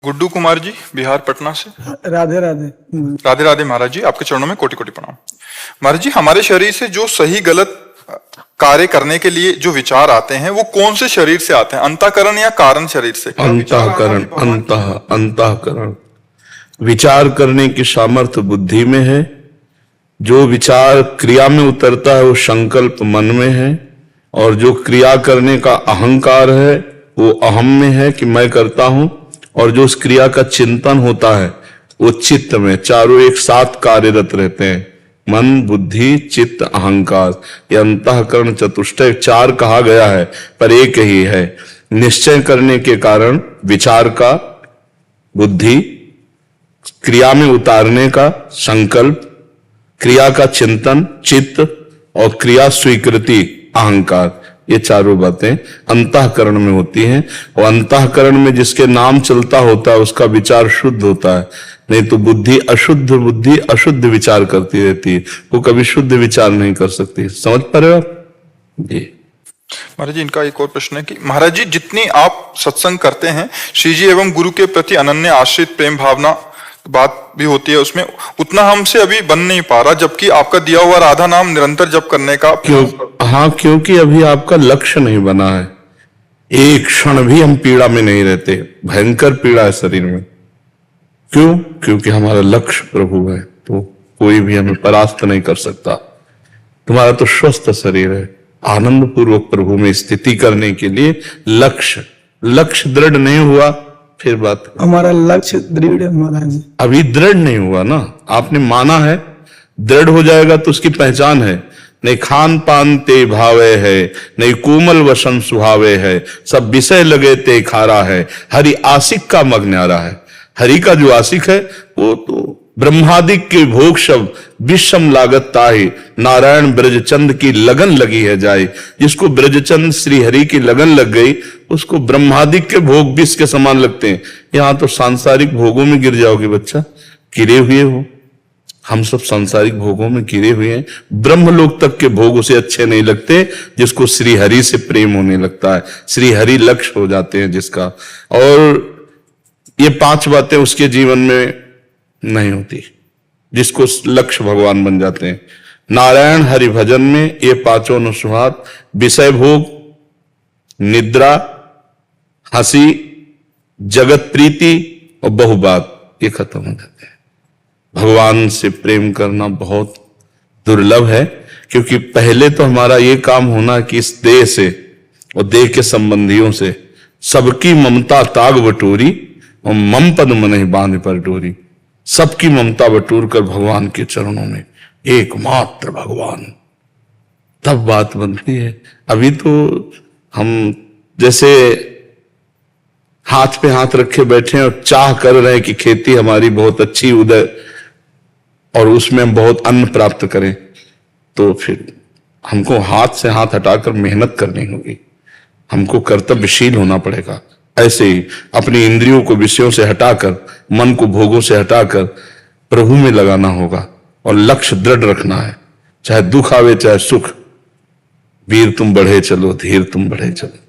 गुड्डू कुमार जी, बिहार पटना से। राधे राधे। राधे राधे महाराज जी, आपके चरणों में कोटि कोटि प्रणाम। महाराज जी, हमारे शरीर से जो सही गलत कार्य करने के लिए जो विचार आते हैं वो कौन से शरीर से आते हैं, अंतःकरण या कारण शरीर से? अंतःकरण, अंतःकरण। विचार करने की सामर्थ्य बुद्धि में है, जो विचार क्रिया में उतरता है वो संकल्प मन में है, और जो क्रिया करने का अहंकार है वो अहम में है कि मैं करता हूं, और जो उस क्रिया का चिंतन होता है वो चित्त में। चारों एक साथ कार्यरत रहते हैं, मन, बुद्धि, चित्त, अहंकार। ये अंतःकरण चतुष्टय चार कहा गया है पर एक ही है। निश्चय करने के कारण विचार का बुद्धि, क्रिया में उतारने का संकल्प, क्रिया का चिंतन चित्त, और क्रिया स्वीकृति अहंकार। ये चारों बातें अंतःकरण में होती हैं, और अंतःकरण में जिसके नाम चलता होता है उसका विचार शुद्ध होता है। नहीं तो बुद्धि अशुद्ध विचार करती रहती है, वो कभी शुद्ध विचार नहीं कर सकती। समझ पा रहे हो आप जी? महाराज जी, इनका एक और प्रश्न है कि महाराज जी, जितनी आप सत्संग करते हैं, श्री जी एवं गुरु के प्रति अनन्य आश्रित प्रेम भावना बात भी होती है, उसमें उतना हमसे अभी बन नहीं पा रहा, जबकि आपका दिया हुआ राधा नाम निरंतर जप करने का क्योंकि अभी आपका लक्ष्य नहीं बना है। एक क्षण भी हम पीड़ा में नहीं रहते, भयंकर पीड़ा है शरीर में। क्यों? क्योंकि हमारा लक्ष्य प्रभु है, तो कोई भी हमें परास्त नहीं कर सकता। तुम्हारा तो स्वस्थ शरीर है, आनंद पूर्वक प्रभु में स्थिति करने के लिए लक्ष्य दृढ़ नहीं हुआ, फिर बात। हमारा लक्ष्य दृढ़ है महाराज जी। अभी दृढ़ नहीं हुआ ना, आपने माना है, दृढ़ हो जाएगा तो उसकी पहचान है। नहीं खान पान ते भावे है, नहीं कोमल वसन सुहावे है, सब विषय लगे ते खारा है, हरि आशिक का मग न्यारा है। हरि का जो आशिक है वो तो ब्रह्मादिक के भोग शब्द विषम लागत ताहि, नारायण ब्रजचंद की लगन लगी है जाए। जिसको ब्रजचंद श्री हरि की लगन लग गई उसको ब्रह्मादिक के भोग विष के समान लगते हैं। यहां तो सांसारिक भोगों में गिर जाओगे बच्चा, गिरे हुए हो। हम सब सांसारिक भोगों में गिरे हुए हैं, ब्रह्मलोक तक के भोग उसे अच्छे नहीं लगते जिसको श्री हरि से प्रेम होने लगता है, श्री हरि लक्ष्य हो जाते हैं जिसका। और ये पांच बातें उसके जीवन में नहीं होती, जिसको लक्ष्य भगवान बन जाते हैं। नारायण हरि भजन में ये पांचों अनुस्वाद, विषय भोग, निद्रा, हंसी, जगत प्रीति और बहुबात, ये खत्म हो जाते हैं। भगवान से प्रेम करना बहुत दुर्लभ है, क्योंकि पहले तो हमारा ये काम होना कि इस देह से और देह के संबंधियों से सबकी ममता ताग बटोरी, और मम पद मनहि बांध पर डोरी। सबकी ममता बटोर कर भगवान के चरणों में, एकमात्र भगवान, तब बात बनती है। अभी तो हम जैसे हाथ पे हाथ रखे बैठे हैं और चाह कर रहे हैं कि खेती हमारी बहुत अच्छी उदय और उसमें हम बहुत अन्न प्राप्त करें, तो फिर हमको हाथ से हाथ हटाकर मेहनत करनी होगी, हमको कर्तव्यशील होना पड़ेगा। ऐसे ही अपनी इंद्रियों को विषयों से हटाकर, मन को भोगों से हटाकर प्रभु में लगाना होगा, और लक्ष्य दृढ़ रखना है। चाहे दुख आवे चाहे सुख, वीर तुम बढ़े चलो, धीर तुम बढ़े चलो।